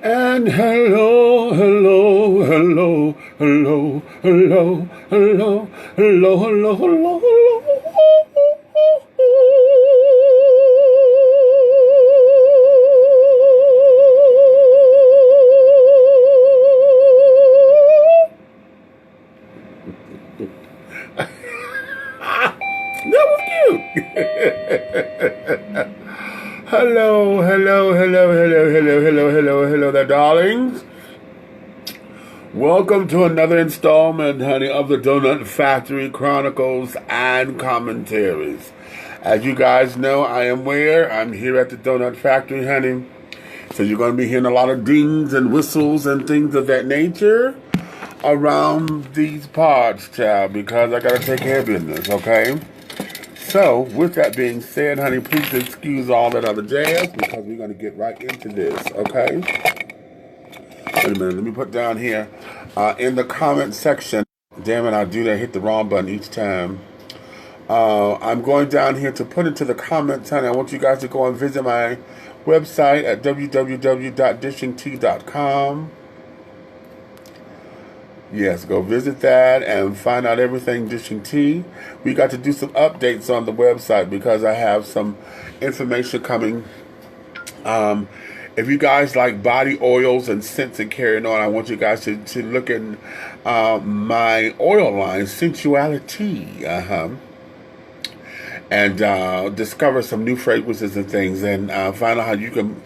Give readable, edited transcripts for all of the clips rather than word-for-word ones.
And hello, hello, hello, hello, hello, hello, hello, hello, hello, hello. That was cute. Hello, hello, hello, hello, hello, hello, hello, hello there, darlings. Welcome to another installment, honey, of the Donut Factory Chronicles and Commentaries. As you guys know, I am where? I'm here at the Donut Factory, honey. So you're going to be hearing a lot of dings and whistles and things of that nature around these pods, child, because I got to take care of business, okay? So, with that being said, honey, please excuse all that other jazz because we're going to get right into this, okay? Wait a minute, let me put down here in the comment section. Damn it, I do that, hit the wrong button each time. I'm going down here to put into the comments, honey. I want you guys to go and visit my website at www.dishingtea.com. Yes, go visit that and find out everything Dishing Tea. We got to do some updates on the website because I have some information coming. If you guys like body oils and scents and carrying on, I want you guys to look in my oil line, Sensuality. And discover some new fragrances and things and find out how you can...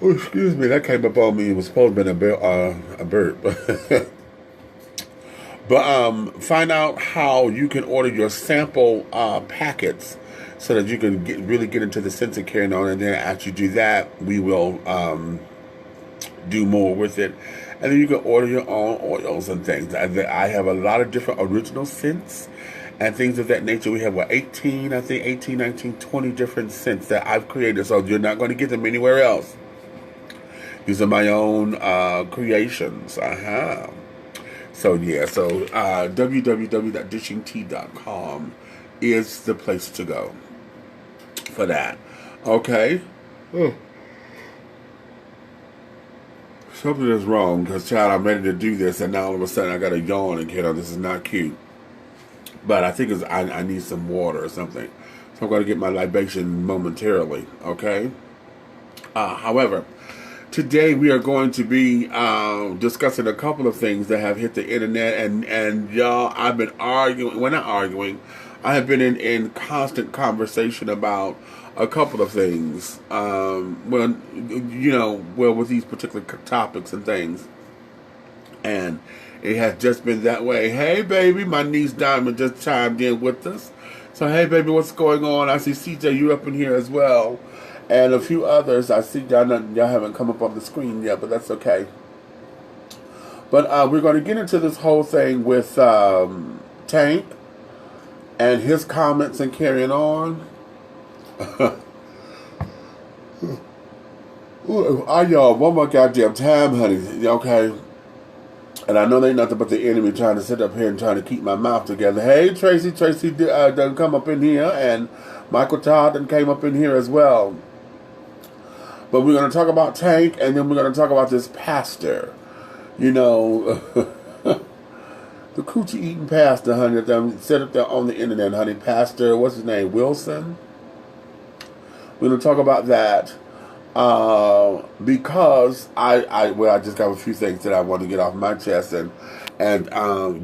Oh, excuse me, that came up on me. It was supposed to be a burp. But find out how you can order your sample packets so that you can really get into the sense of carrying on. And then after you do that, we will do more with it. And then you can order your own oils and things. I have a lot of different original scents and things of that nature. We have, 18, 19, 20 different scents that I've created. So you're not going to get them anywhere else. These are my own creations. So yeah, www.dishingtea.com is the place to go for that. Okay. Oh. Something is wrong because, child, I'm ready to do this, and now all of a sudden I got a yawn and kiddo. This is not cute. But I think I need some water or something. So I'm going to get my libation momentarily. Okay. However, today we are going to be discussing a couple of things that have hit the internet, and y'all, I've been arguing. Well, not arguing. I have been in constant conversation about a couple of things. With these particular topics and things, and it has just been that way. Hey, baby, my niece Diamond just chimed in with us. So, hey, baby, what's going on? I see CJ, you up in here as well. And a few others. I see y'all haven't come up on the screen yet, but that's okay. But we're going to get into this whole thing with Tank and his comments and carrying on. I y'all one more goddamn time, honey. Okay. And I know they ain't nothing but the enemy trying to sit up here and trying to keep my mouth together. Hey, Tracy done come up in here, and Michael Todd done came up in here as well. But we're going to talk about Tank, and then we're going to talk about this pastor. You know, the coochie-eating pastor, honey, that set up there on the internet, honey. Pastor, what's his name, Wilson? We're going to talk about that because I just got a few things that I want to get off my chest and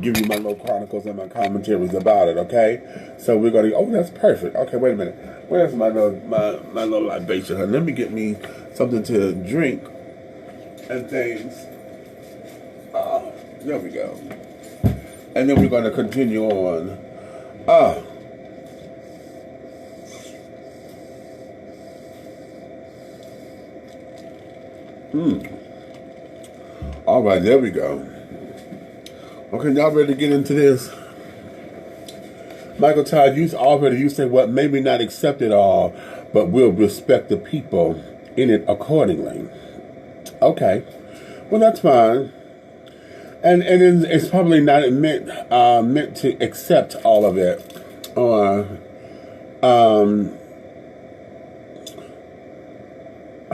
give you my little chronicles and my commentaries about it, okay? So we're going to... Oh, that's perfect. Okay, wait a minute. Where's my little libation, honey? Let me get me something to drink and things. There we go. And then we're going to continue on. All right, there we go. Okay, y'all ready to get into this? Michael Todd, you said what? Maybe not accept it all, but we'll respect the people in it accordingly. Okay, well that's fine, and it's probably not meant to accept all of it, or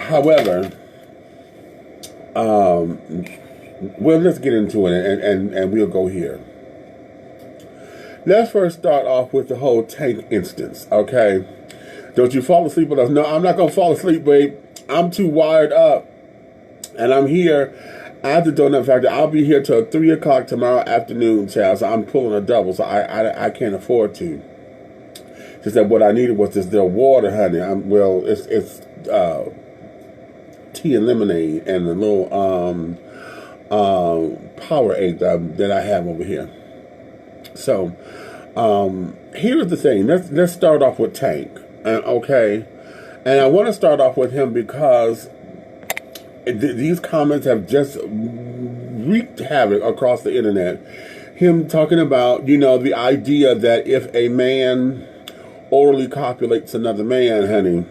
However, well, let's get into it, and we'll go here. Let's first start off with the whole Tank instance, okay? Don't you fall asleep with us? No, I'm not going to fall asleep, babe. I'm too wired up, and I'm here. I have to do that fact that I'll be here till 3 o'clock tomorrow afternoon, child, so I'm pulling a double, so I can't afford to. Just that what I needed was this little water, honey. It's tea and lemonade and a little Powerade that I have over here. So, here's the thing. Let's start off with Tank, okay? And I want to start off with him because these comments have just wreaked havoc across the internet. Him talking about, the idea that if a man orally copulates another man, honey,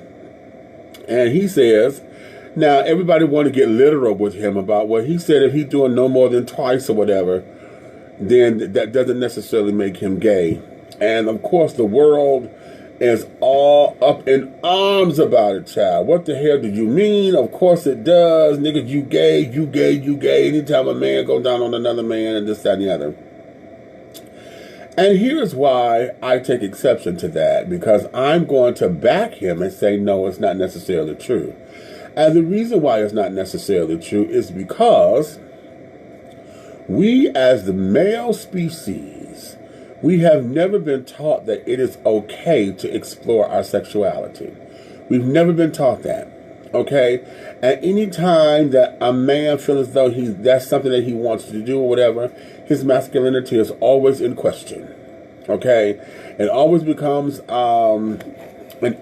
and he says, now everybody want to get literal with him about what he said. If he's doing no more than twice or whatever, then that doesn't necessarily make him gay. And of course, the world is all up in arms about it, child. What the hell do you mean? Of course it does. Nigga, you gay, you gay, you gay. Anytime a man goes down on another man and this, that, and the other. And here's why I take exception to that. Because I'm going to back him and say, no, it's not necessarily true. And the reason why it's not necessarily true is because we as the male species, we have never been taught that it is okay to explore our sexuality. We've never been taught that, okay? At any time that a man feels as though that's something that he wants to do or whatever, his masculinity is always in question, okay? It always becomes an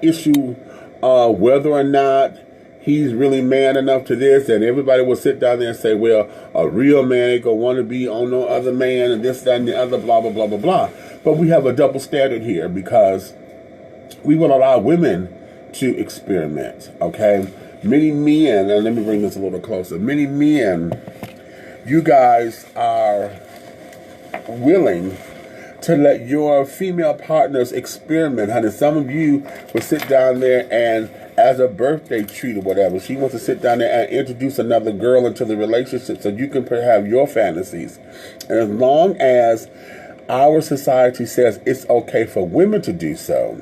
issue whether or not he's really man enough to this, and everybody will sit down there and say, well, a real man ain't gonna want to be on no other man, and this, that, and the other, blah, blah, blah, blah, blah. But we have a double standard here because we will allow women to experiment, okay? Many men, and let me bring this a little closer, many men, you guys are willing to let your female partners experiment, honey. Some of you will sit down there and as a birthday treat or whatever, she wants to sit down there and introduce another girl into the relationship so you can have your fantasies. And as long as our society says it's okay for women to do so,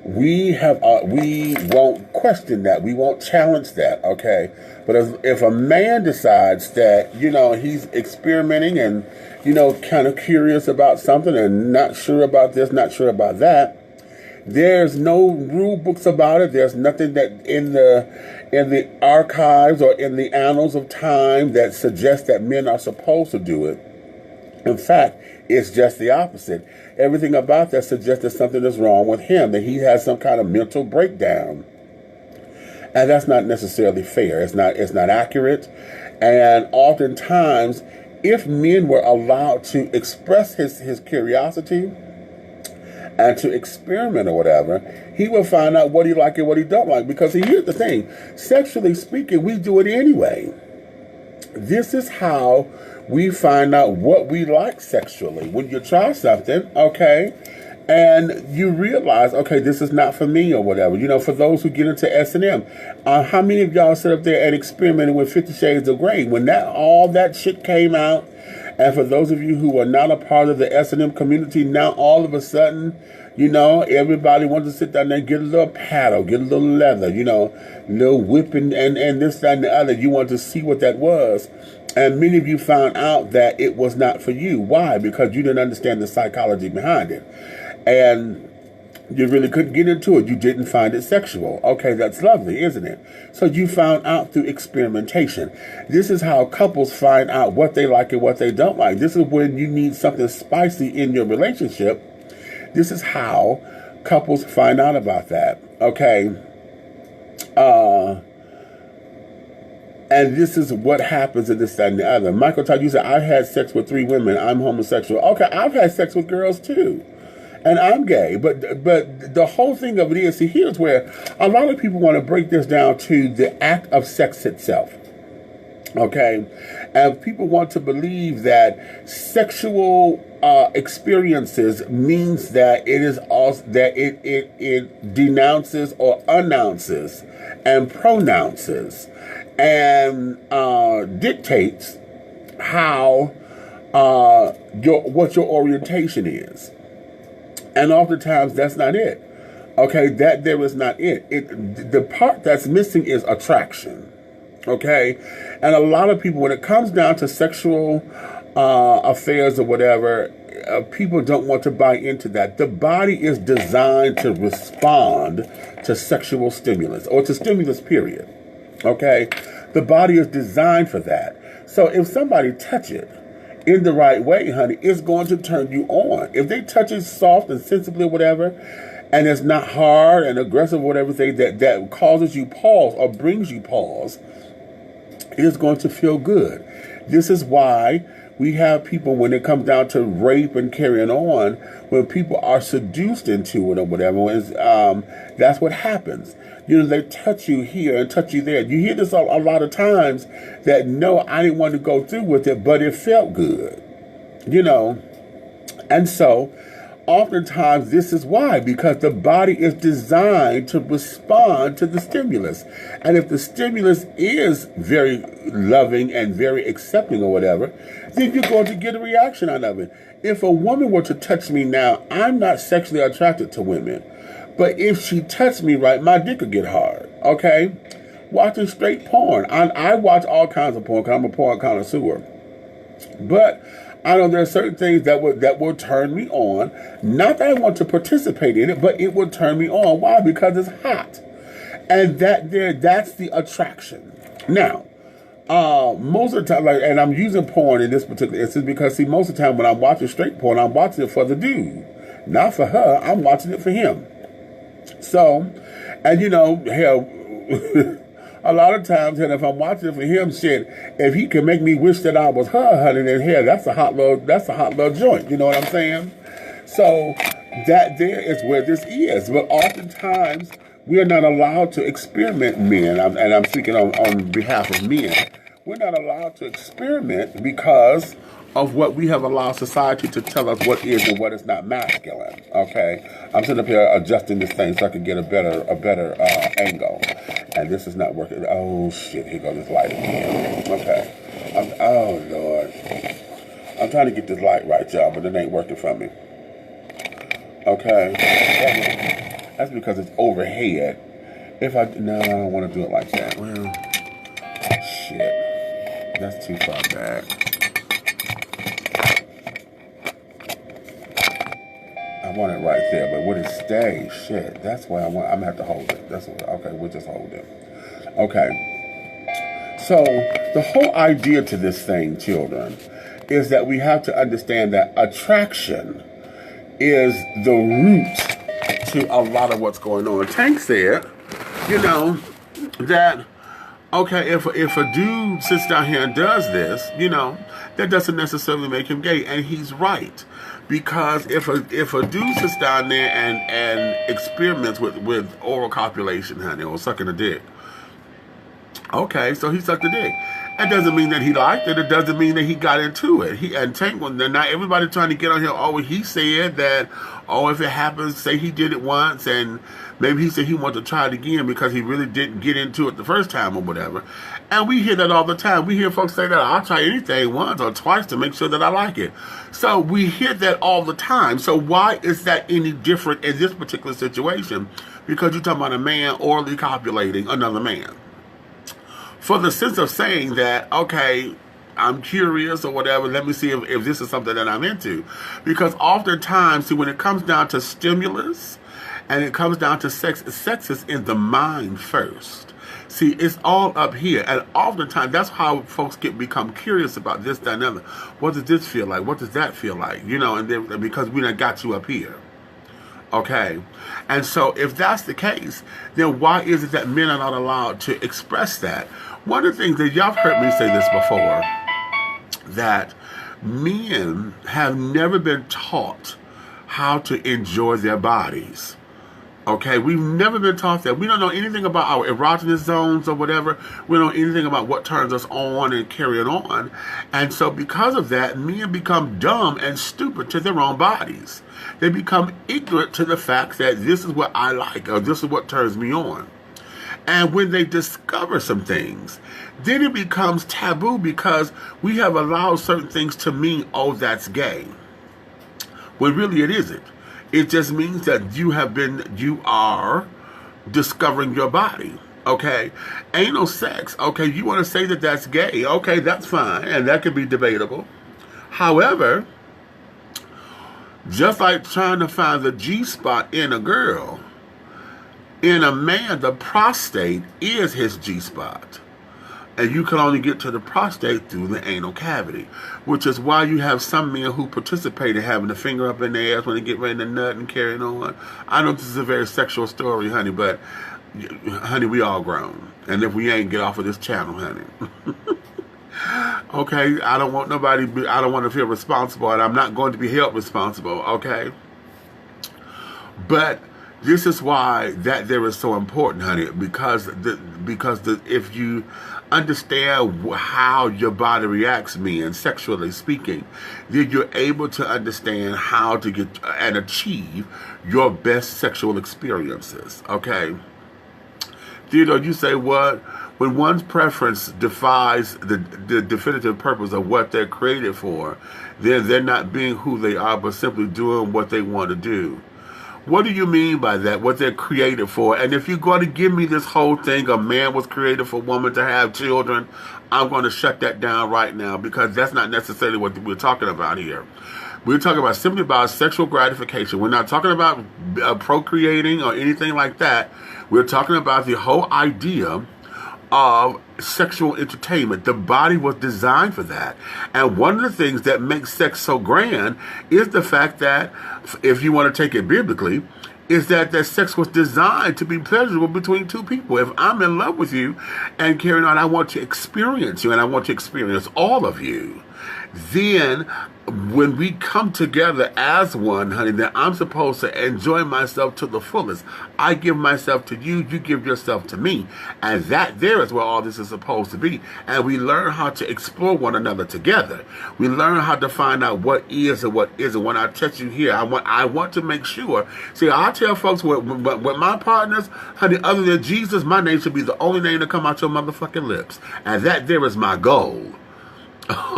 we won't question that. We won't challenge that, okay? But if a man decides that, he's experimenting and, kind of curious about something and not sure about this, not sure about that, there's no rule books about it. There's nothing that in the archives or in the annals of time that suggests that men are supposed to do it. In fact, it's just the opposite. Everything about that suggests that something is wrong with him, that he has some kind of mental breakdown. And that's not necessarily fair. It's not accurate. And oftentimes, if men were allowed to express his curiosity and to experiment or whatever, he will find out what he like and what he don't like. Because here's the thing, sexually speaking, we do it anyway. This is how we find out what we like sexually. When you try something, okay, and you realize, okay, this is not for me or whatever. For those who get into S&M, how many of y'all sit up there and experimented with 50 Shades of Grey? When all that shit came out, and for those of you who are not a part of the S&M community, now all of a sudden, everybody wants to sit down there and get a little paddle, get a little leather, little whipping and this, that, and the other. You want to see what that was. And many of you found out that it was not for you. Why? Because you didn't understand the psychology behind it. And you really couldn't get into it. You didn't find it sexual. Okay, that's lovely, isn't it? So you found out through experimentation. This is how couples find out what they like and what they don't like. This is when you need something spicy in your relationship. This is how couples find out about that. Okay. And this is what happens in this, that, and the other. Michael Todd, you said, I had sex with 3 women. I'm homosexual. Okay, I've had sex with girls too. And I'm gay, but the whole thing of it is, see, here's where a lot of people want to break this down to the act of sex itself. Okay, and people want to believe that sexual experiences means that it is also that it denounces or announces and pronounces and dictates how what your orientation is, and oftentimes that's not it. Okay, that there is not it. The part that's missing is attraction. Okay, and a lot of people, when it comes down to sexual affairs or whatever, people don't want to buy into that. The body is designed to respond to sexual stimulus, or to stimulus, period. Okay, the body is designed for that. So if somebody touch it in the right way, honey, it's going to turn you on. If they touch it soft and sensibly or whatever, and it's not hard and aggressive or whatever thing that causes you pause or brings you pause, it is going to feel good. This is why we have people, when it comes down to rape and carrying on, when people are seduced into it or whatever, that's what happens. You know, they touch you here and touch you there. You hear this a lot of times, that no, I didn't want to go through with it, but it felt good. You know, and so oftentimes this is why, because the body is designed to respond to the stimulus. And if the stimulus is very loving and very accepting or whatever, then you're going to get a reaction out of it. If a woman were to touch me now, I'm not sexually attracted to women. But if she touched me right, my dick would get hard. Okay? Watching straight porn. I watch all kinds of porn because I'm a porn connoisseur. But I know there are certain things that will turn me on. Not that I want to participate in it, but it will turn me on. Why? Because it's hot. And that's the attraction. Now, most of the time, and I'm using porn in this particular instance because, see, most of the time when I'm watching straight porn, I'm watching it for the dude. Not for her, I'm watching it for him. So, and you know, hell, a lot of times, and if I'm watching it for him, shit, if he can make me wish that I was her, honey, then hell, that's a hot little joint. You know what I'm saying? So that there is where this is. But oftentimes we are not allowed to experiment, men, and I'm speaking on behalf of men. We're not allowed to experiment because of what we have allowed society to tell us what is and what is not masculine. Okay, I'm sitting up here adjusting this thing so I can get a better angle, and this is not working. Oh shit! Here goes this light again. Okay, oh Lord, I'm trying to get this light right, y'all, but it ain't working for me. Okay, that's because it's overhead. No, I don't want to do it like that. Well, shit, that's too far back. I want it right there, but would it stay? Shit, that's why I'm gonna have to hold it. Okay, we'll just hold it. Okay. So the whole idea to this thing, children, is that we have to understand that attraction is the root to a lot of what's going on. Tank said, you know, that okay, if a dude sits down here and does this, you know, that doesn't necessarily make him gay, and he's right. Because if a dude sits down there and experiments with oral copulation, honey, or sucking a dick, okay, so he sucked a dick. That doesn't mean that he liked it. It doesn't mean that he got into it. Not everybody trying to get on here. Oh, he said that. Oh, if it happens, say he did it once, and maybe he said he wanted to try it again because he really didn't get into it the first time or whatever. And we hear that all the time. We hear folks say that I'll try anything once or twice to make sure that I like it. So we hear that all the time. So why is that any different in this particular situation? Because you're talking about a man orally copulating another man. For the sense of saying that, okay, I'm curious or whatever, let me see if this is something that I'm into. Because oftentimes, see, when it comes down to stimulus and it comes down to sex is in the mind first. See, it's all up here. And oftentimes, that's how folks become curious about this, that, and other. What does this feel like? What does that feel like? You know, and then, because we done got you up here. Okay, and so if that's the case, then why is it that men are not allowed to express that? One of the things that y'all have heard me say this before, that men have never been taught how to enjoy their bodies. Okay, we've never been taught that. We don't know anything about our erogenous zones or whatever. We don't know anything about what turns us on and carrying on. And so because of that, men become dumb and stupid to their own bodies. They become ignorant to the fact that this is what I like or this is what turns me on. And when they discover some things, then it becomes taboo because we have allowed certain things to mean, oh, that's gay. When really it isn't. It just means that you are discovering your body, okay? Anal sex, okay, you want to say that that's gay, okay, that's fine, and that could be debatable. However, just like trying to find the G-spot in a girl, in a man, the prostate is his G-spot. And you can only get to the prostate through the anal cavity, which is why you have some men who participate in having the finger up in their ass when they get ready to nut and carrying on. I know this is a very sexual story, honey, but, honey, we all grown. And if we ain't, get off of this channel, honey. Okay, I don't want I don't want to feel responsible, and I'm not going to be held responsible, okay? But this is why that there is so important, honey, because if you understand how your body reacts, men, sexually speaking, then you're able to understand how to get and achieve your best sexual experiences, okay? Theodore, you say what? When one's preference defies the definitive purpose of what they're created for, then they're not being who they are, but simply doing what they want to do. What do you mean by that? What they're created for? And if you're going to give me this whole thing, a man was created for woman to have children, I'm going to shut that down right now because that's not necessarily what we're talking about here. We're talking about simply about sexual gratification. We're not talking about procreating or anything like that. We're talking about the whole idea of sexual entertainment. The body was designed for that. And one of the things that makes sex so grand is the fact that, if you want to take it biblically, is that sex was designed to be pleasurable between two people. If I'm in love with you and carrying on, I want to experience you and I want to experience all of you. Then when we come together as one, honey, then I'm supposed to enjoy myself to the fullest. I give myself to you, you give yourself to me. And that there is where all this is supposed to be. And we learn how to explore one another together. We learn how to find out what is and what isn't. When I touch you here, I want to make sure. See, I tell folks with my partners, honey, other than Jesus, my name should be the only name to come out your motherfucking lips. And that there is my goal.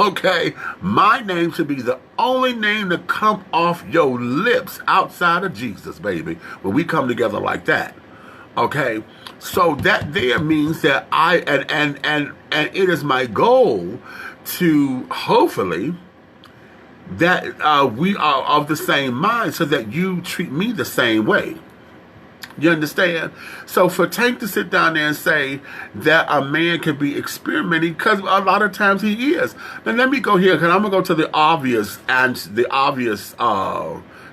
Okay, my name should be the only name to come off your lips outside of Jesus, baby, when we come together like that. Okay, so that there means that and it is my goal to hopefully that we are of the same mind so that you treat me the same way. You understand? So for Tank to sit down there and say that a man can be experimenting, because a lot of times he is. Now let me go here, because I'm going to go to the obvious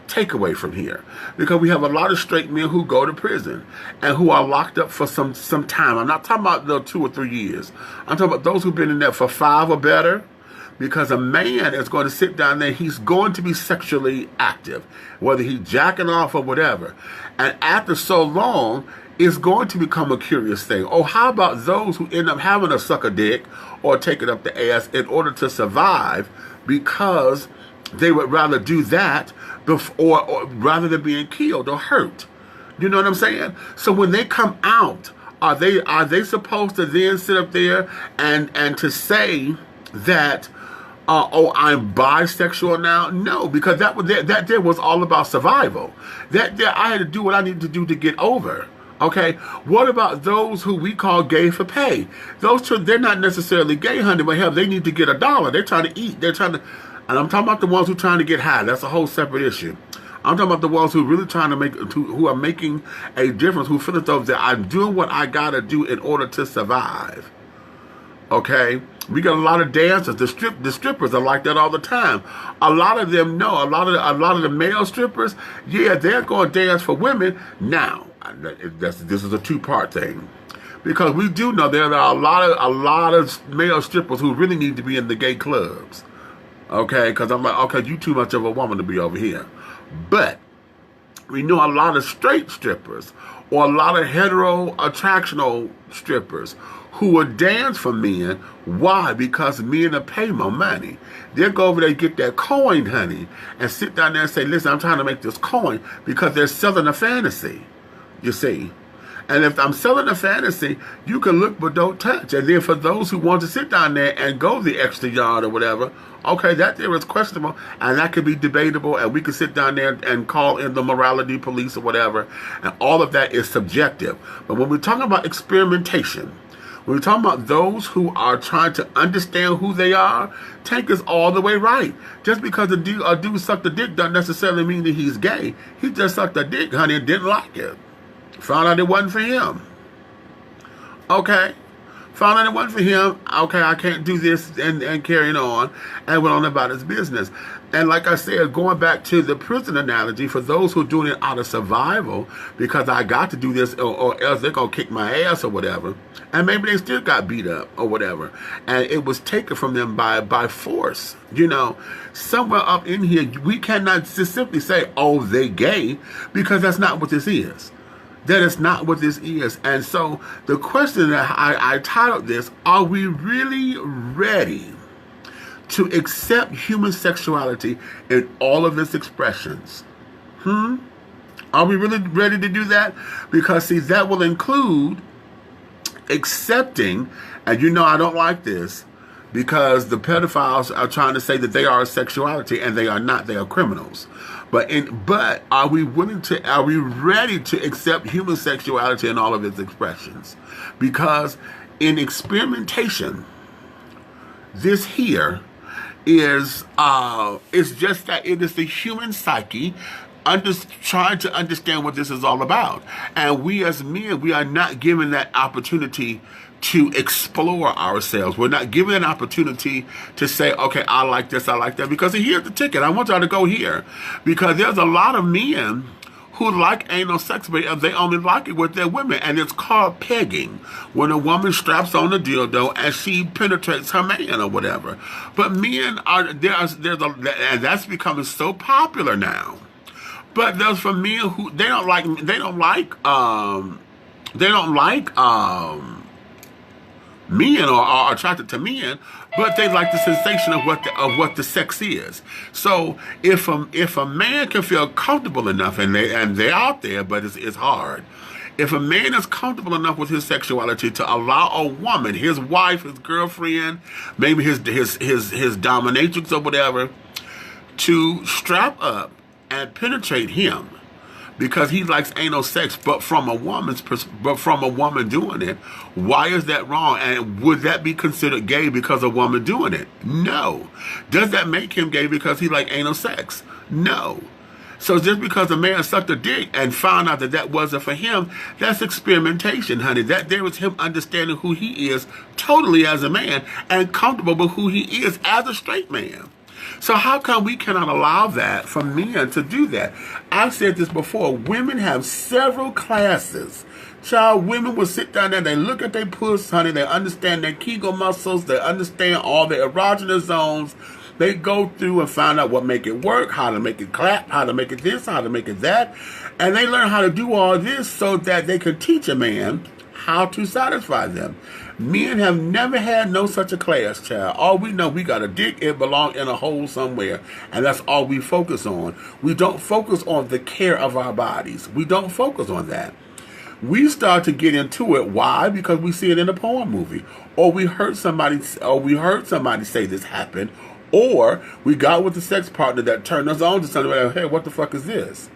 takeaway from here. Because we have a lot of straight men who go to prison and who are locked up for some time. I'm not talking about 2 or 3 years. I'm talking about those who've been in there for 5 or better. Because a man is going to sit down there, he's going to be sexually active, whether he's jacking off or whatever. And after so long, it's going to become a curious thing. Oh, how about those who end up having to suck a dick or taking up the ass in order to survive, because they would rather do that or rather than being killed or hurt. You know what I'm saying? So when they come out, are they supposed to then sit up there and to say that, oh, I'm bisexual now? No, because that there was all about survival. That there, I had to do what I needed to do to get over. Okay, what about those who we call gay for pay? Those two, they're not necessarily gay, honey, but hell, they need to get $1. They're trying to eat. They're trying to, and I'm talking about the ones who are trying to get high. That's a whole separate issue. I'm talking about the ones who are really trying to who are making a difference, who feel as though that I'm doing what I gotta do in order to survive. Okay, we got a lot of dancers. The strippers are like that all the time. A lot of them know. A lot of the male strippers, yeah, they're going to dance for women. Now, this is a 2-part thing, because we do know there are a lot of male strippers who really need to be in the gay clubs. Okay, because I'm like, okay, you too much of a woman to be over here. But We know a lot of straight strippers or a lot of hetero attractional strippers who will dance for men. Why? Because men will pay more money. They'll go over there and get that coin, honey, and sit down there and say, listen, I'm trying to make this coin, because they're selling a fantasy, you see. And if I'm selling a fantasy, you can look but don't touch. And then for those who want to sit down there and go the extra yard or whatever, okay, that there is questionable, and that could be debatable, and we could sit down there and call in the morality police or whatever, and all of that is subjective. But when we're talking about experimentation, when we're talking about those who are trying to understand who they are, take us all the way right. Just because a dude sucked a dick doesn't necessarily mean that he's gay. He just sucked a dick, honey, and didn't like it. Found out it wasn't for him. Okay. Found out it wasn't for him. Okay, I can't do this, and carrying on, and went on about his business. And like I said, going back to the prison analogy, for those who are doing it out of survival, because I got to do this or else they're going to kick my ass or whatever, and maybe they still got beat up or whatever, and it was taken from them by force. You know, somewhere up in here, we cannot just simply say, oh, they gay, because that's not what this is. That is not what this is. And so the question that I titled this, are we really ready to accept human sexuality in all of its expressions? Are we really ready to do that? Because, see, that will include accepting, and you know I don't like this, because the pedophiles are trying to say that they are a sexuality, and they are not. They are criminals. But are we ready to accept human sexuality in all of its expressions? Because in experimentation, this here is just that it is the human psyche trying to understand what this is all about. And we as men, we are not given that opportunity to explore ourselves. We're not given an opportunity to say, okay, I like this, I like that, because here's the ticket. I want y'all to go here. Because there's a lot of men who like anal sex, but they only like it with their women. And it's called pegging, when a woman straps on a dildo and she penetrates her man or whatever. But men and that's becoming so popular now. But there's for men who they don't like men or are attracted to men, but they like the sensation of what the sex is. So if a man can feel comfortable enough, and they're out there, but it's hard. If a man is comfortable enough with his sexuality to allow a woman, his wife, his girlfriend, maybe his dominatrix or whatever, to strap up and penetrate him, because he likes anal sex, but from a woman doing it, why is that wrong? And would that be considered gay because a woman doing it? No. Does that make him gay because he likes anal sex? No. So just because a man sucked a dick and found out that wasn't for him, that's experimentation, honey. That there was him understanding who he is totally as a man and comfortable with who he is as a straight man. So how come we cannot allow that for men to do that? I've said this before. Women have several classes. Child, women will sit down there, they look at their puss, honey, they understand their Kegel muscles, they understand all their erogenous zones. They go through and find out what make it work, how to make it clap, how to make it this, how to make it that. And they learn how to do all this so that they can teach a man how to satisfy them. Men have never had no such a class, child. All we know, we got a dick, it belongs in a hole somewhere. And that's all we focus on. We don't focus on the care of our bodies. We don't focus on that. We start to get into it. Why? Because we see it in a porn movie. Or we heard somebody say this happened. Or we got with a sex partner that turned us on to something like, hey, what the fuck is this?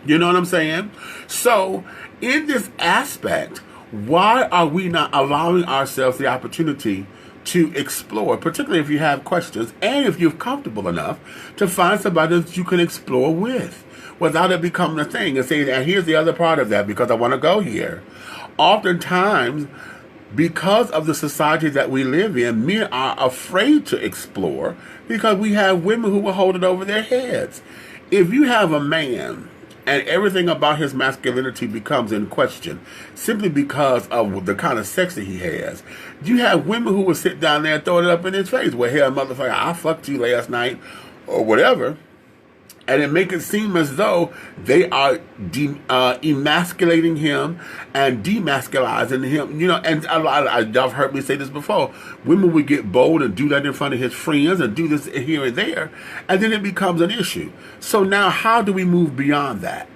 You know what I'm saying? So, in this aspect, why are we not allowing ourselves the opportunity to explore, particularly if you have questions and if you're comfortable enough to find somebody that you can explore with without it becoming a thing and saying, and here's the other part of that because I want to go here. Oftentimes, because of the society that we live in, men are afraid to explore because we have women who will hold it over their heads. If you have a man and everything about his masculinity becomes in question simply because of the kind of sex that he has, you have women who will sit down there and throw it up in his face. Well, hell, motherfucker, I fucked you last night or whatever. And it make it seem as though they are emasculating him and demasculizing him. You know, and y'all have heard me say this before. Women would get bold and do that in front of his friends and do this here and there. And then it becomes an issue. So now how do we move beyond that?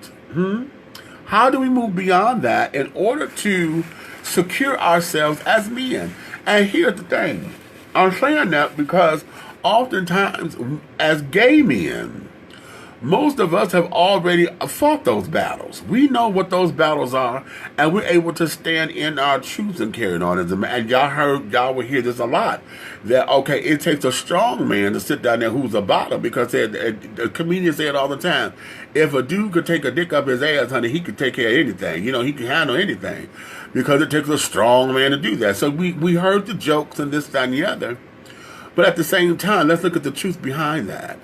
How do we move beyond that in order to secure ourselves as men? And here's the thing. I'm saying that because oftentimes as gay men, most of us have already fought those battles. We know what those battles are, and we're able to stand in our truths and carry on as a man. And y'all will hear this a lot. That, okay, it takes a strong man to sit down there who's a bottom, because the comedians say it all the time. If a dude could take a dick up his ass, honey, he could take care of anything. You know, he can handle anything, because it takes a strong man to do that. So we heard the jokes and this, that, and the other. But at the same time, let's look at the truth behind that.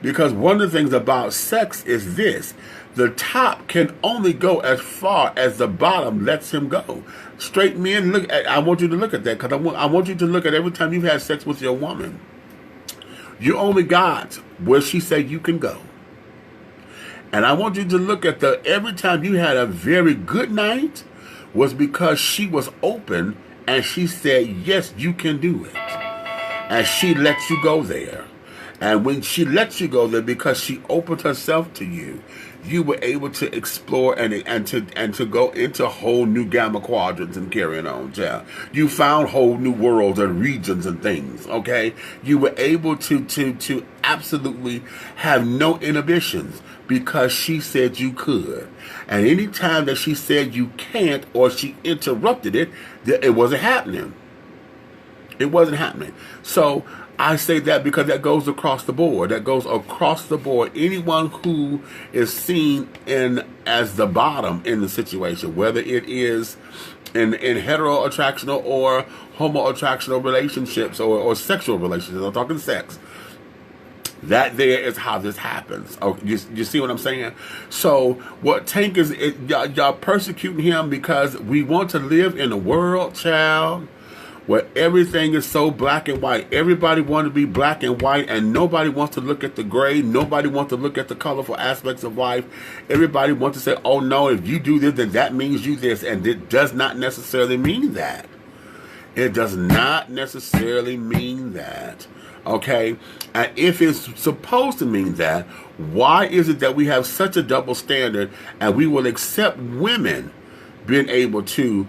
Because one of the things about sex is this: the top can only go as far as the bottom lets him go. Straight men, I want you to look at that, because I want you to look at every time you've had sex with your woman. You only got where she said you can go. And I want you to look at every time you had a very good night was because she was open and she said, yes, you can do it. And she lets you go there. And when she lets you go there, because she opened herself to you, you were able to explore and to go into whole new gamma quadrants and carrying on, child. You found whole new worlds and regions and things, okay? You were able to absolutely have no inhibitions because she said you could. And any time that she said you can't, or she interrupted it, it wasn't happening. It wasn't happening. So I say that because that goes across the board. That goes across the board. Anyone who is seen as the bottom in the situation, whether it is in hetero attractional or homo attractional relationships or sexual relationships, I'm talking sex, that there is how this happens. Oh, you see what I'm saying? So what Tank is, y'all persecuting him because we want to live in a world, child, where everything is so black and white. Everybody wants to be black and white, and nobody wants to look at the gray. Nobody wants to look at the colorful aspects of life. Everybody wants to say, oh no, if you do this, then that means you this. And it does not necessarily mean that. It does not necessarily mean that. Okay? And if it's supposed to mean that, why is it that we have such a double standard and we will accept women being able to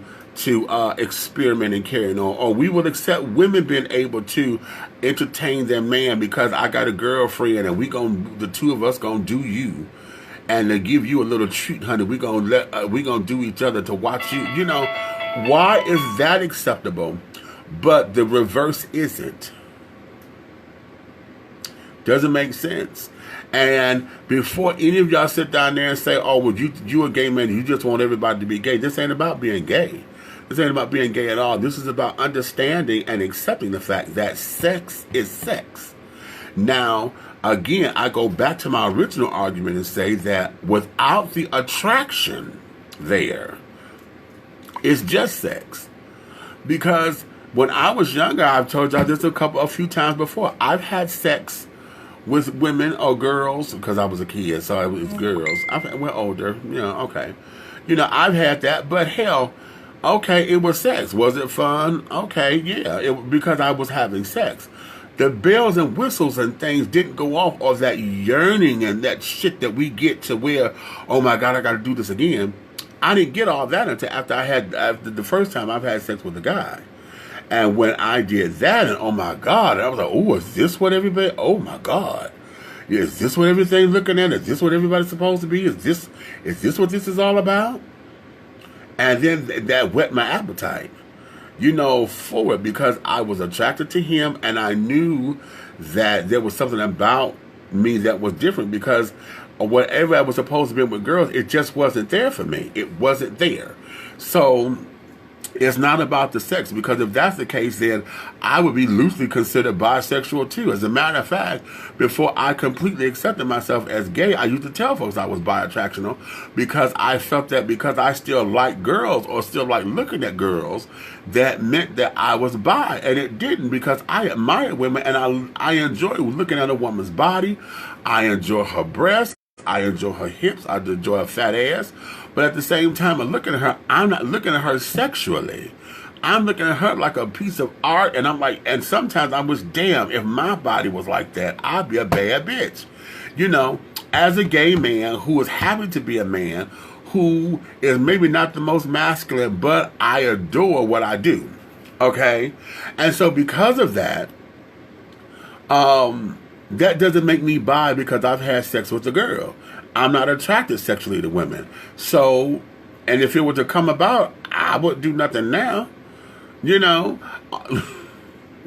experiment and carrying on, or we will accept women being able to entertain their man because I got a girlfriend and the two of us gonna do you, and to give you a little treat, honey. We gonna do each other to watch you. You know, why is that acceptable, but the reverse isn't? Doesn't make sense. And before any of y'all sit down there and say, oh, well, you a gay man, you just want everybody to be gay. This ain't about being gay. This ain't about being gay at all. This is about understanding and accepting the fact that sex is sex. Now, again, I go back to my original argument and say that without the attraction there, it's just sex. Because when I was younger, I've told y'all this a few times before, I've had sex with women or girls, because I was a kid, so it was girls. We're older, okay. I've had that, but hell, okay, it was sex. Was it fun? Okay, yeah, because I was having sex. The bells and whistles and things didn't go off, or that yearning and that shit that we get to where, oh my God, I got to do this again. I didn't get all that until after the first time I've had sex with a guy. And when I did that, and oh my God, I was like, oh, is this what everybody, oh my God. Is this what everything's looking at? Is this what everybody's supposed to be? Is this what this is all about? And then that whet my appetite, for it, because I was attracted to him, and I knew that there was something about me that was different, because whatever I was supposed to be with girls, it just wasn't there for me. It wasn't there. So It's not about the sex, because if that's the case, then I would be loosely considered bisexual too. As a matter of fact, before I completely accepted myself as gay, I used to tell folks I was bi-attractional, because I felt that because I still like girls or still like looking at girls, that meant that I was bi, and it didn't, because I admire women and I enjoy looking at a woman's body. I enjoy her breasts. I enjoy her hips. I enjoy her fat ass. But at the same time, I'm looking at her, I'm not looking at her sexually. I'm looking at her like a piece of art, and I'm like, and sometimes I wish, damn, if my body was like that, I'd be a bad bitch. You know, as a gay man who is happy to be a man, who is maybe not the most masculine, but I adore what I do. Okay? And so because of that, that doesn't make me bi because I've had sex with a girl. I'm not attracted sexually to women. So, and if it were to come about, I wouldn't do nothing now. You know,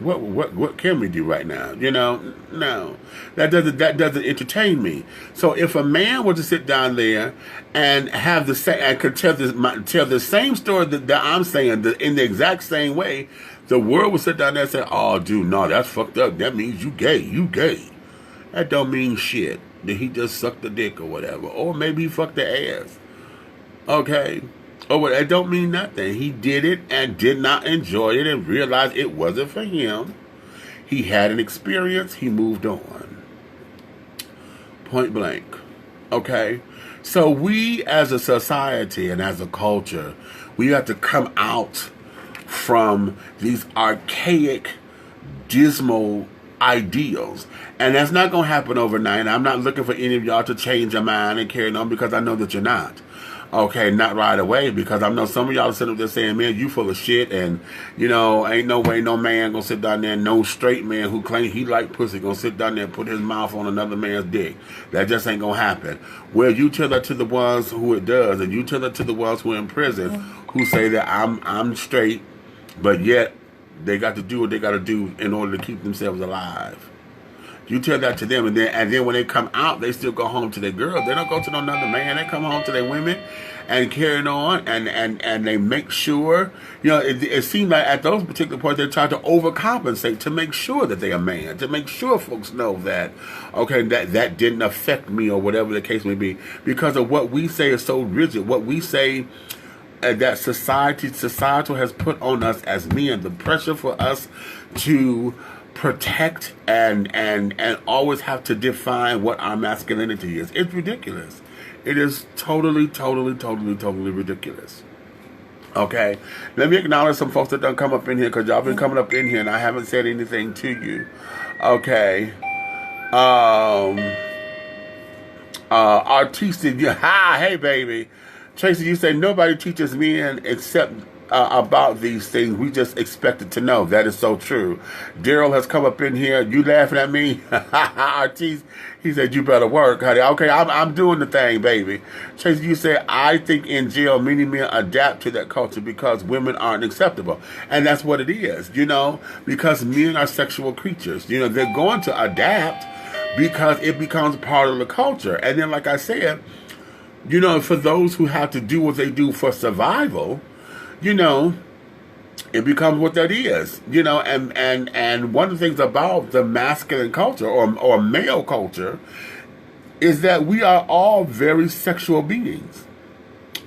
what can we do right now? You know, no, that doesn't entertain me. So if a man were to sit down there and have the same, and could tell the same story that I'm saying in the exact same way, the world would sit down there and say, "Oh, dude, no, that's fucked up. That means you gay. You gay." That don't mean shit. That he just sucked the dick or whatever. Or maybe he fucked the ass. Okay? Or what? That don't mean nothing. He did it and did not enjoy it and realized it wasn't for him. He had an experience. He moved on. Point blank. Okay? So we as a society and as a culture, we have to come out from these archaic, dismal ideals, and that's not going to happen overnight. I'm not looking for any of y'all to change your mind and carry on, because I know that you're not. Okay, not right away, because I know some of y'all are sitting up there saying, "Man, you full of shit," and you know, ain't no way no man gonna sit down there, no straight man who claim he like pussy gonna sit down there and put his mouth on another man's dick. That just ain't gonna happen. Well, you tell that to the ones who it does, and you tell that to the ones who are in prison, who say that I'm straight, but yet they got to do what they got to do in order to keep themselves alive. You tell that to them, and then when they come out, they still go home to their girls. They don't go to no another man. They come home to their women and carrying on, and they make sure, you know, it seems like at those particular points they try to overcompensate to make sure that they're a man, to make sure folks know that, okay, that didn't affect me or whatever the case may be, because of what we say is so rigid. What we say that societal has put on us as men, the pressure for us to protect and always have to define what our masculinity is. It's ridiculous. It is totally ridiculous. Okay, let me acknowledge some folks that done come up in here, because y'all been coming up in here and I haven't said anything to you. Okay, Artista, hey baby. Tracy, you say nobody teaches men except about these things. We just expected to know. That is so true. Daryl has come up in here. You laughing at me? Artiste, he said, you better work, honey. Okay, I'm doing the thing, baby. Tracy, you say, I think in jail many men adapt to that culture because women aren't acceptable. And that's what it is, you know, because men are sexual creatures. You know, they're going to adapt because it becomes part of the culture. And then, like I said, you know, for those who have to do what they do for survival, you know, it becomes what that is, you know, and one of the things about the masculine culture or male culture is that we are all very sexual beings,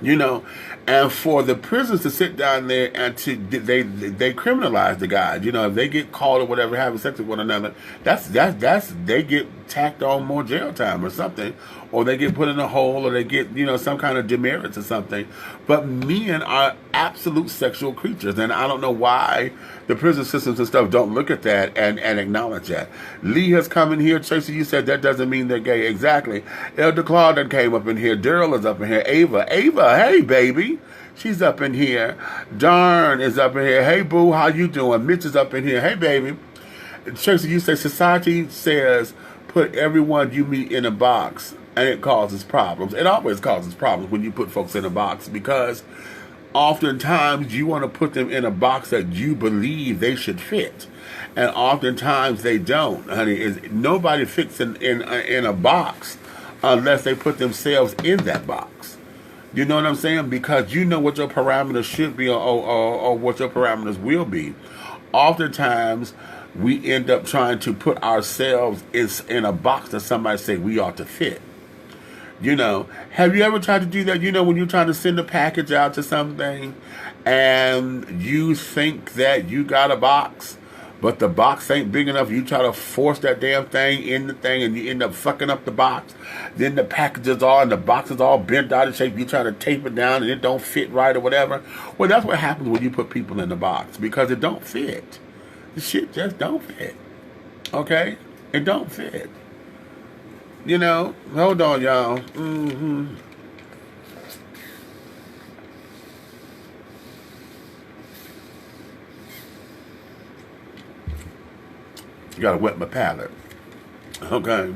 you know, and for the prisoners to sit down there and they criminalize the guys, you know, if they get caught or whatever having sex with one another, that's they get tacked on more jail time or something, or they get put in a hole, or they get, you know, some kind of demerits or something. But men are absolute sexual creatures, and I don't know why the prison systems and stuff don't look at that and acknowledge that. Lee has come in here. Tracy, you said that doesn't mean they're gay. Exactly. Elder Claude came up in here. Daryl is up in here. Ava, hey baby, she's up in here. Darn is up in here. Hey boo, how you doing? Mitch is up in here. Hey baby. Tracy, you say society says put everyone you meet in a box, and it causes problems. It always causes problems when you put folks in a box, because oftentimes you want to put them in a box that you believe they should fit, and oftentimes they don't. Honey, nobody fits in a box unless they put themselves in that box. You know what I'm saying? Because you know what your parameters should be, or what your parameters will be. Oftentimes, we end up trying to put ourselves in a box that somebody say we ought to fit. You know, have you ever tried to do that? You know, when you're trying to send a package out to something and you think that you got a box, but the box ain't big enough, you try to force that damn thing in the thing and you end up fucking up the box. Then the packages are and the box is all bent out of shape. You try to tape it down and it don't fit right or whatever. Well, that's what happens when you put people in the box, because it don't fit. The shit just don't fit. Okay? It don't fit. You know, hold on, y'all. You gotta wet my palate. Okay.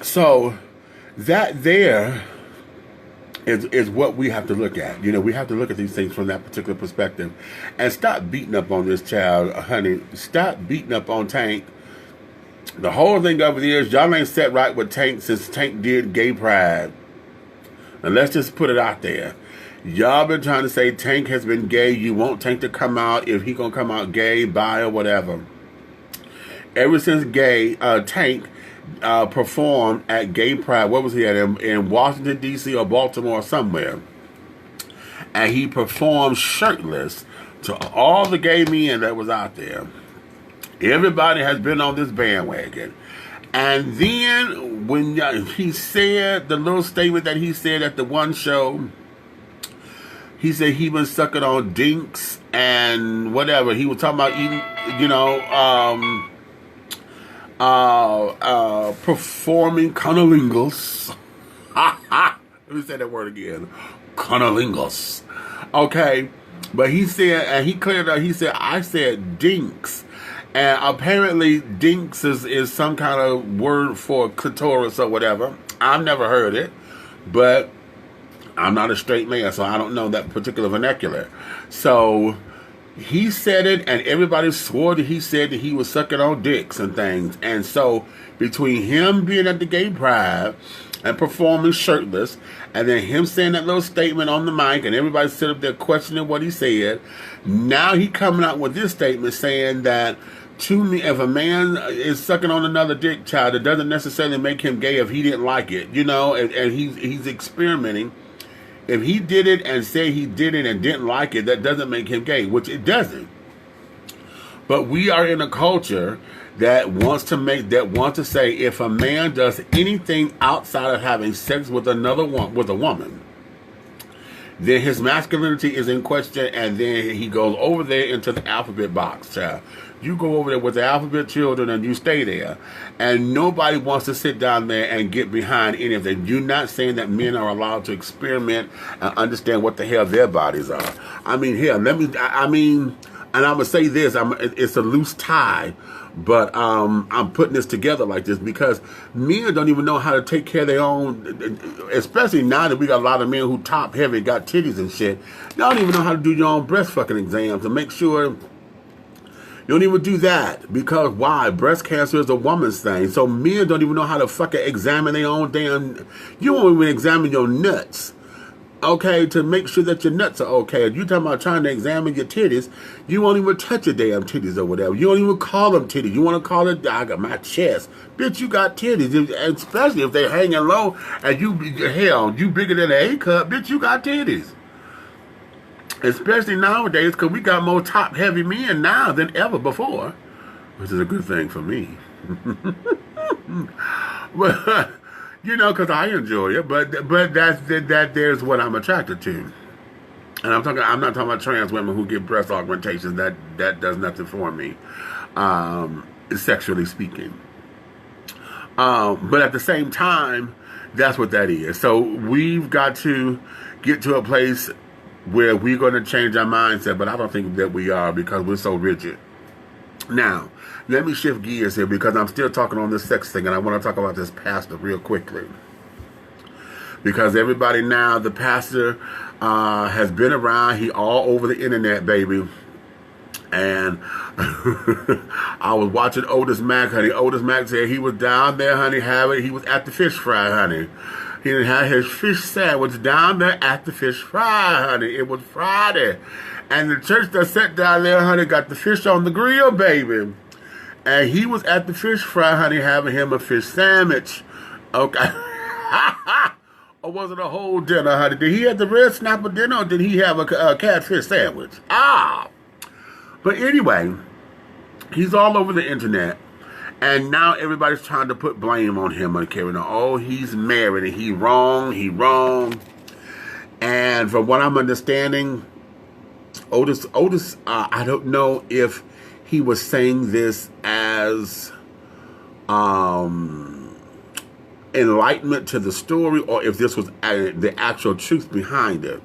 So that there is what we have to look at. You know, we have to look at these things from that particular perspective, and stop beating up on this child, honey. Stop beating up on Tank. The whole thing of it is, y'all ain't set right with Tank since Tank did gay pride. And let's just put it out there. Y'all been trying to say Tank has been gay. You want Tank to come out if he gonna come out gay, bi, or whatever. Ever since Tank performed at gay pride, what was he at, in Washington, D.C. or Baltimore or somewhere. And he performed shirtless to all the gay men that was out there. Everybody has been on this bandwagon. And then when he said the little statement that he said at the one show, he said he been sucking on dinks and whatever. He was talking about eating, you know, performing cunnilingus. Let me say that word again. Cunnilingus. Okay. But he said, and he cleared up, he said, I said dinks. And apparently dinks is some kind of word for clitoris or whatever. I've never heard it, but I'm not a straight man, so I don't know that particular vernacular. So he said it, and everybody swore that he said that he was sucking on dicks and things. And so between him being at the gay pride and performing shirtless, and then him saying that little statement on the mic, and everybody sit up there questioning what he said, now he coming out with this statement saying that, to me, if a man is sucking on another dick, child, it doesn't necessarily make him gay if he didn't like it, you know, and he's experimenting. If he did it and say he did it and didn't like it, that doesn't make him gay, which it doesn't. But we are in a culture that wants to say if a man does anything outside of having sex with a woman, then his masculinity is in question, and then he goes over there into the alphabet box, child. You go over there with the alphabet children and you stay there. And nobody wants to sit down there and get behind any of that. You're not saying that men are allowed to experiment and understand what the hell their bodies are. I mean, hell, and I'm going to say this, it's a loose tie, but I'm putting this together like this because men don't even know how to take care of their own, especially now that we got a lot of men who top heavy, got titties and shit. Y'all don't even know how to do your own breast fucking exams to make sure. You don't even do that because why? Breast cancer is a woman's thing. So men don't even know how to fucking examine their own damn. You won't even examine your nuts, okay, to make sure that your nuts are okay. If you talking about trying to examine your titties, you won't even touch your damn titties or whatever. You don't even call them titties. You want to call it, I got my chest. Bitch, you got titties. Especially if they're hanging low and you bigger than an A cup, bitch, you got titties. Especially nowadays, because we got more top-heavy men now than ever before, which is a good thing for me. But, you know, because I enjoy it, but there's what I'm attracted to. And I'm not talking about trans women who get breast augmentations. That does nothing for me, sexually speaking. But at the same time, that's what that is. So we've got to get to a place where we're going to change our mindset, but I don't think that we are because we're so rigid. Now, let me shift gears here because I'm still talking on this sex thing, and I want to talk about this pastor real quickly. Because everybody now, the pastor has been around. He all over the internet, baby. And I was watching Otis Mack, honey. Otis Mack said he was down there, honey, he was at the fish fry, honey. He didn't have his fish sandwich down there at the fish fry, honey. It was Friday. And the church that sat down there, honey, got the fish on the grill, baby. And he was at the fish fry, honey, having him a fish sandwich. Okay. Or was it a whole dinner, honey? Did he have the red snapper dinner, or did he have a catfish sandwich? But anyway, he's all over the internet. And now everybody's trying to put blame on him and carrying on. Oh, he's married and he wrong. And from what I'm understanding, Otis, I don't know if he was saying this as enlightenment to the story, or if this was the actual truth behind it.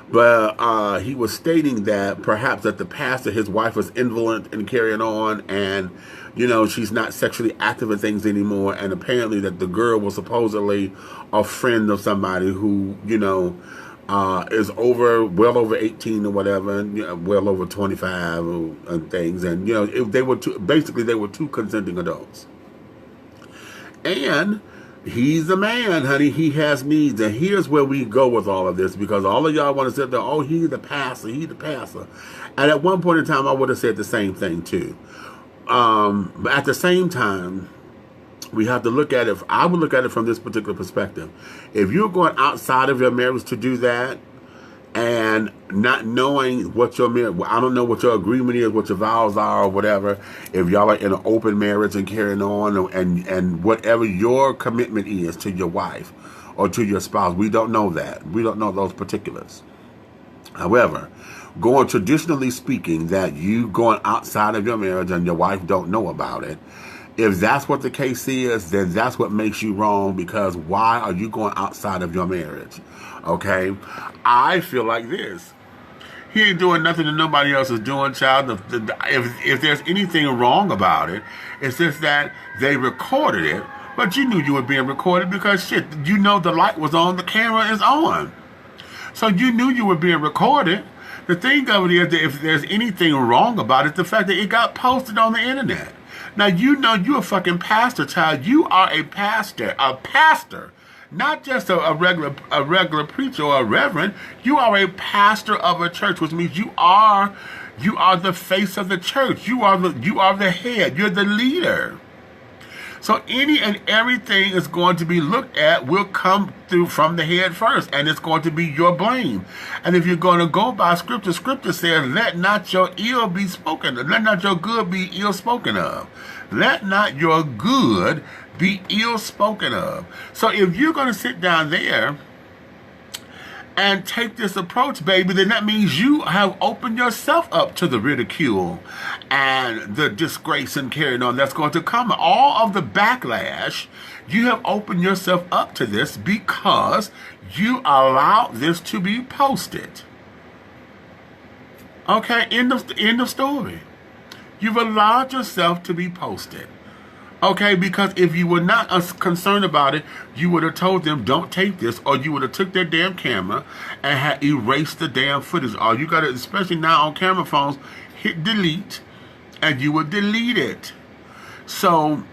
But he was stating that perhaps that the pastor, his wife was indolent and carrying on, and, you know, she's not sexually active in things anymore, and apparently that the girl was supposedly a friend of somebody who, you know, is well over 18 or whatever, and, you know, well over 25 and things, and, you know, they were two consenting adults. And he's a man, honey. He has needs. And here's where we go with all of this, because all of y'all want to sit there, oh, he's the pastor. And at one point in time, I would have said the same thing too. But at the same time, we have to look at it. I would look at it from this particular perspective. If you're going outside of your marriage to do that, and not knowing what your marriage, I don't know what your agreement is, what your vows are, or whatever. If y'all are in an open marriage and carrying on, and whatever your commitment is to your wife or to your spouse, we don't know that. We don't know those particulars. However, traditionally speaking, that you going outside of your marriage and your wife don't know about it, if that's what the case is, then that's what makes you wrong, because why are you going outside of your marriage? Okay? I feel like this. He ain't doing nothing that nobody else is doing, child. If there's anything wrong about it, it's just that they recorded it, but you knew you were being recorded because, shit, you know the light was on, the camera is on. So you knew you were being recorded. The thing of it is that if there's anything wrong about it, the fact that it got posted on the internet. Now, you know you're a fucking pastor, child. You are a pastor. Not just a regular preacher or a reverend. You are a pastor of a church, which means you are the face of the church. You are the head. You're the leader. So any and everything is going to be looked at will come through from the head first, and it's going to be your blame. And if you're going to go by scripture, scripture says, let not your ill be spoken of. Let not your good be ill spoken of. Let not your good be ill spoken of. So if you're going to sit down there and take this approach, baby, then that means you have opened yourself up to the ridicule and the disgrace and carrying on that's going to come. All of the backlash, you have opened yourself up to this because you allowed this to be posted. Okay, end of story. You've allowed yourself to be posted. Okay, because if you were not concerned about it, you would have told them, don't take this, or you would have took their damn camera and had erased the damn footage. Or you got to, especially now on camera phones, hit delete, and you would delete it. So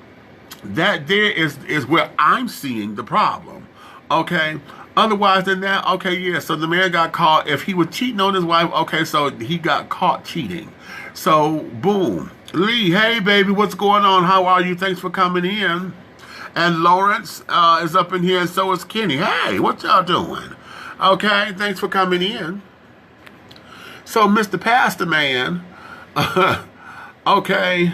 that there is where I'm seeing the problem. Okay, otherwise than that, okay, yeah, so the man got caught. If he was cheating on his wife, okay, so he got caught cheating. So, boom. Lee, hey, baby, what's going on? How are you? Thanks for coming in. And Lawrence is up in here, and so is Kenny. Hey, what y'all doing? Okay, thanks for coming in. So, Mr. Pastor Man, okay,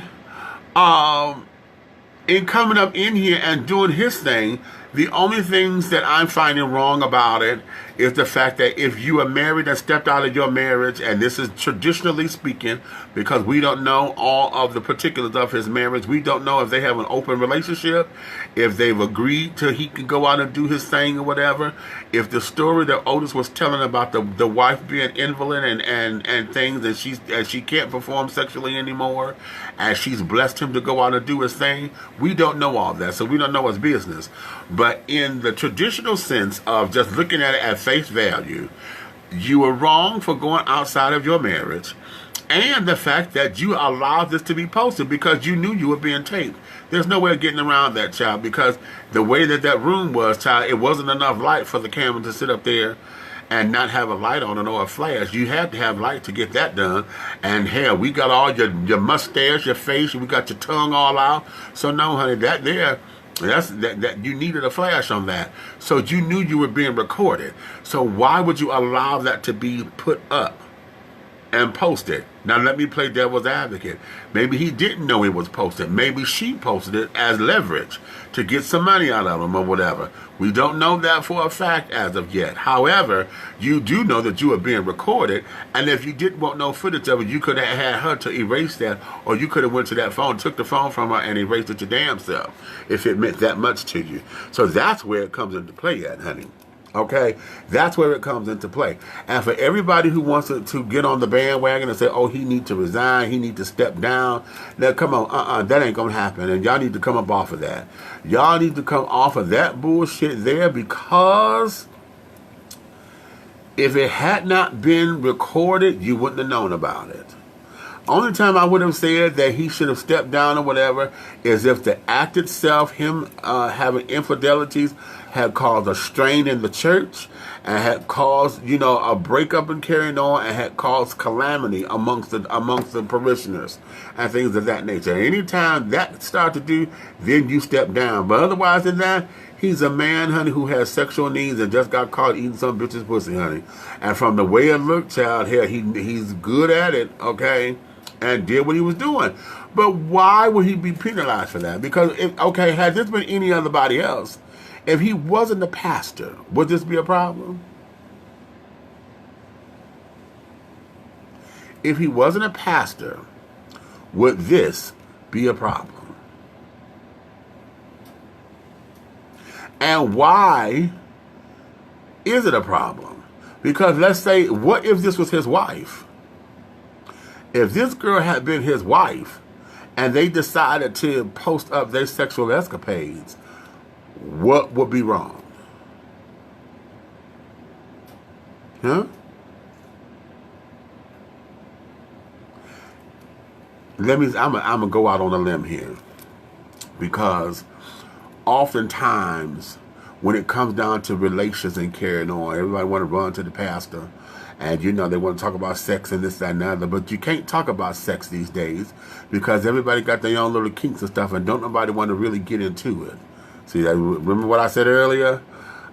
in coming up in here and doing his thing, the only things that I'm finding wrong about it is the fact that if you are married and stepped out of your marriage, and this is traditionally speaking, because we don't know all of the particulars of his marriage, we don't know if they have an open relationship, if they've agreed to he can go out and do his thing or whatever, if the story that Otis was telling about the wife being invalid and things, and she can't perform sexually anymore, and she's blessed him to go out and do his thing, we don't know all that, so we don't know his business. But in the traditional sense of just looking at it at face value, you were wrong for going outside of your marriage. And the fact that you allowed this to be posted because you knew you were being taped. There's no way of getting around that, child, because the way that that room was, child, it wasn't enough light for the camera to sit up there and not have a light on it or a flash. You had to have light to get that done. And hell, we got all your mustache, your face, we got your tongue all out. So no, honey, that you needed a flash on that. So you knew you were being recorded. So why would you allow that to be put up and posted? Now let me play devil's advocate. Maybe he didn't know it was posted. Maybe she posted it as leverage to get some money out of him or whatever. We don't know that for a fact as of yet. However, you do know that you were being recorded, and if you didn't want no footage of it, you could have had her to erase that, or you could have went to that phone, took the phone from her, and erased it your damn self, if it meant that much to you. So that's where it comes into play at, honey. Okay, that's where it comes into play. And for everybody who wants to get on the bandwagon and say, oh, he needs to resign, he needs to step down. Now, come on, that ain't going to happen. And y'all need to come up off of that. Y'all need to come off of that bullshit there, because if it had not been recorded, you wouldn't have known about it. Only time I would have said that he should have stepped down or whatever is if the act itself, him having infidelities, had caused a strain in the church and had caused, a breakup and carrying on, and had caused calamity amongst the parishioners and things of that nature. Anytime that starts to do, then you step down. But otherwise than that, he's a man, honey, who has sexual needs and just got caught eating some bitch's pussy, honey. And from the way it looked, child, here, he's good at it, okay, and did what he was doing. But why would he be penalized for that? Because, had this been any other body else, if he wasn't a pastor, would this be a problem? If he wasn't a pastor, would this be a problem? And why is it a problem? Because let's say, what if this was his wife? If this girl had been his wife and they decided to post up their sexual escapades, what would be wrong? Huh? I'm gonna go out on a limb here, because oftentimes when it comes down to relations and carrying on, everybody want to run to the pastor, and they want to talk about sex and this, that, and the other. But you can't talk about sex these days because everybody got their own little kinks and stuff, and don't nobody want to really get into it. See, remember what I said earlier?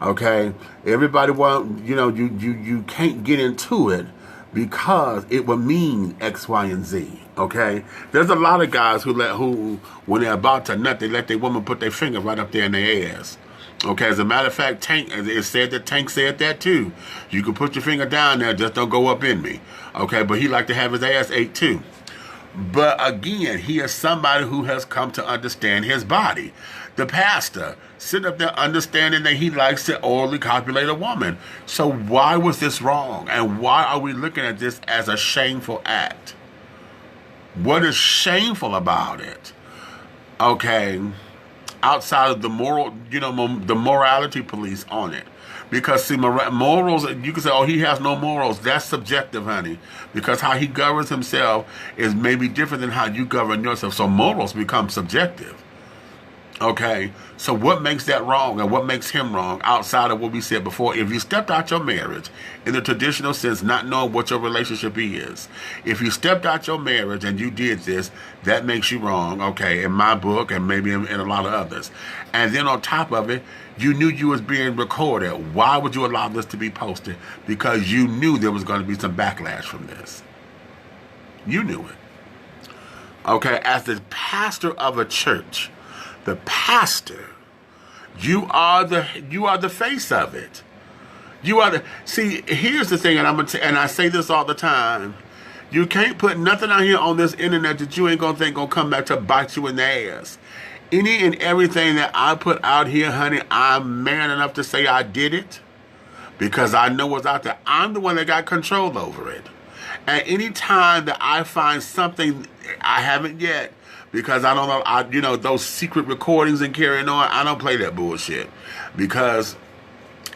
Okay, everybody you can't get into it because it would mean X, Y, and Z. Okay, there's a lot of guys who when they're about to nut, they let their woman put their finger right up there in their ass. Okay, as a matter of fact, Tank, it said that Tank said that too. You can put your finger down there, just don't go up in me. Okay, but he liked to have his ass ate too. But again, he is somebody who has come to understand his body. The pastor sitting up there understanding that he likes to orally copulate a woman. So why was this wrong? And why are we looking at this as a shameful act? What is shameful about it? Okay, outside of the moral, the morality police on it. Because, see, morals, you can say, oh, he has no morals. That's subjective, honey. Because how he governs himself is maybe different than how you govern yourself. So morals become subjective. Okay? So what makes that wrong and what makes him wrong outside of what we said before? If you stepped out your marriage in the traditional sense, not knowing what your relationship is, if you stepped out your marriage and you did this, that makes you wrong, okay, in my book and maybe in a lot of others. And then on top of it, you knew you was being recorded. Why would you allow this to be posted? Because you knew there was going to be some backlash from this. You knew it. Okay, as the pastor of a church, the pastor, you are the face of it. See, here's the thing, and I say this all the time. You can't put nothing out here on this internet that you ain't gonna come back to bite you in the ass. Any and everything that I put out here, honey, I'm man enough to say I did it because I know what's out there. I'm the one that got control over it. And any time that I find something I haven't yet, because I don't know, those secret recordings and carrying on, I don't play that bullshit. Because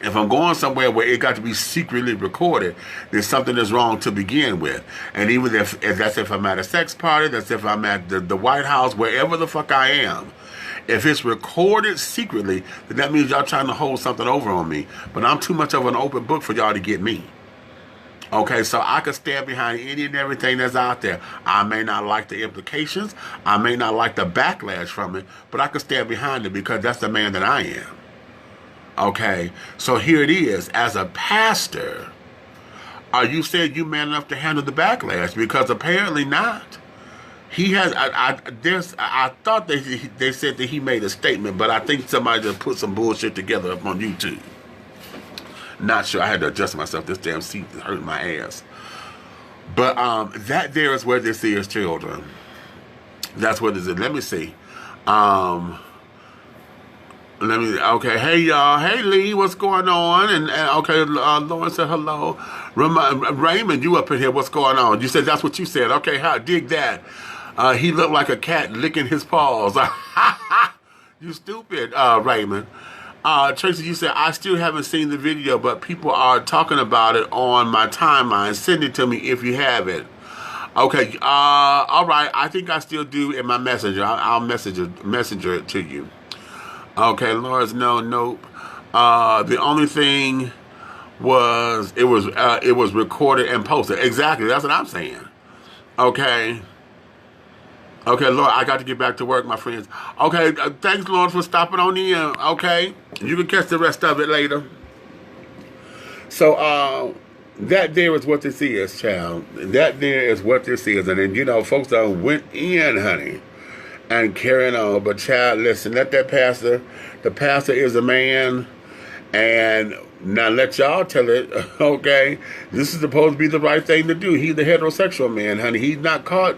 If I'm going somewhere where it got to be secretly recorded, then something is wrong to begin with. And even if that's if I'm at a sex party, that's if I'm at the White House, wherever the fuck I am. If it's recorded secretly, then that means y'all trying to hold something over on me. But I'm too much of an open book for y'all to get me. Okay, so I could stand behind any and everything that's out there. I may not like the implications. I may not like the backlash from it. But I could stand behind it because that's the man that I am. Okay, so here it is. As a pastor, are you saying you man enough to handle the backlash? Because apparently not. He has. I thought they said that he made a statement, but I think somebody just put some bullshit together up on YouTube. Not sure. I had to adjust myself. This damn seat is hurting my ass. But that there is where this is, children. That's what it is. Let me see. Okay, hey y'all, hey Lee, what's going on? And okay, Lauren said hello. Raymond, you up in here, what's going on? You said that's what you said. Okay, dig that. He looked like a cat licking his paws. You stupid, Raymond. Tracy, you said, I still haven't seen the video, but people are talking about it on my timeline. Send it to me if you have it. Okay, all right, I think I still do in my messenger. I'll messenger it to you. Okay, Lawrence, nope. The only thing was it was recorded and posted. Exactly, that's what I'm saying. Okay, Laura, I got to get back to work, my friends. Okay, thanks, Lawrence, for stopping on in. Okay, you can catch the rest of it later. So, that there is what this is, child. That there is what this is, and then folks went in, honey. And carrying on. But child, listen, let that pastor, the pastor is a man, and now let y'all tell it, okay? This is supposed to be the right thing to do. He's the heterosexual man, honey. He's not caught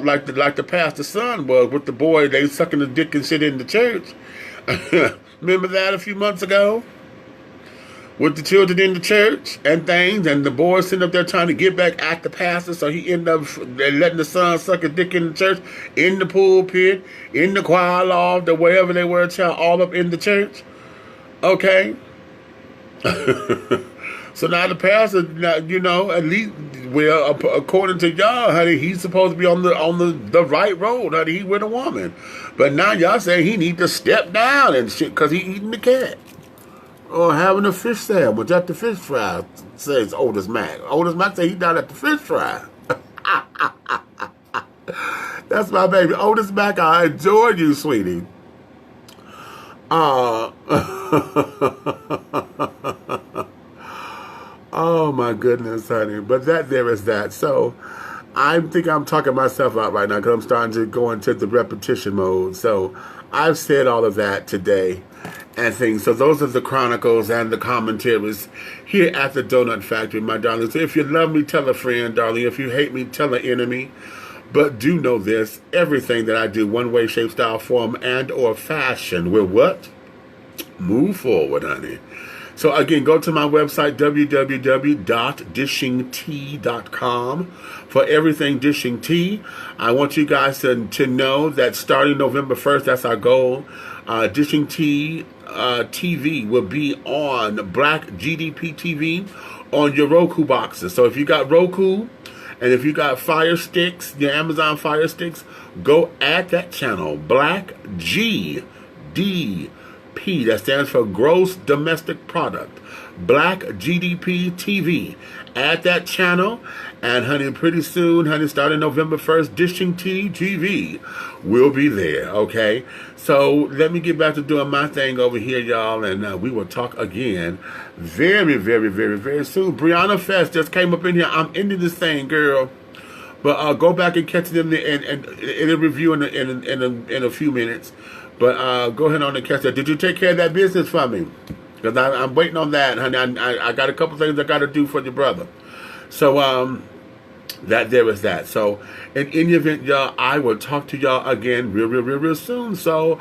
like the pastor's son was with the boy, they sucking the dick and shit in the church. Remember that a few months ago? With the children in the church and things, and the boy sitting up there trying to get back at the pastor, so he ended up letting the son suck a dick in the church, in the pulpit, in the choir loft, or wherever they were, child, all up in the church. Okay? So now the pastor, at least, well, according to y'all, honey, he's supposed to be on the right road, honey. He with a woman. But now y'all say he need to step down and shit because he eating the cat. Or having a fish sandwich at the fish fry, says Otis Mac. Otis Mac said he down at the fish fry. That's my baby. Otis Mac, I enjoy you, sweetie. Oh, my goodness, honey. But there is that. So, I think I'm talking myself out right now because I'm starting to go into the repetition mode. So, I've said all of that today. And things. So those are the Chronicles and the Commentaries here at the Donut Factory, my darling. So if you love me, tell a friend, darling. If you hate me, tell an enemy. But do know this, everything that I do, one way, shape, style, form, and or fashion, will what? Move forward, honey. So again, go to my website, www.dishingtea.com for everything Dishing Tea. I want you guys to know that starting November 1st, that's our goal. Dishing Tea TV will be on Black GDP TV on your Roku boxes. So if you got Roku and if you got Fire Sticks, your Amazon Fire Sticks, go add that channel, Black GDP. That stands for Gross Domestic Product. Black GDP TV. Add that channel, and honey, pretty soon, honey, starting November 1st, Dishing Tea TV will be there, okay? So let me get back to doing my thing over here, y'all, and we will talk again very, very, very, very soon. Brianna Fest just came up in here. I'm ending this thing, girl. But go back and catch them in a review in a few minutes. But go ahead on and catch that. Did you take care of that business for me? Because I'm waiting on that, honey. I got a couple things I got to do for your brother. So, there is that. So, in any event, y'all, I will talk to y'all again real soon. So,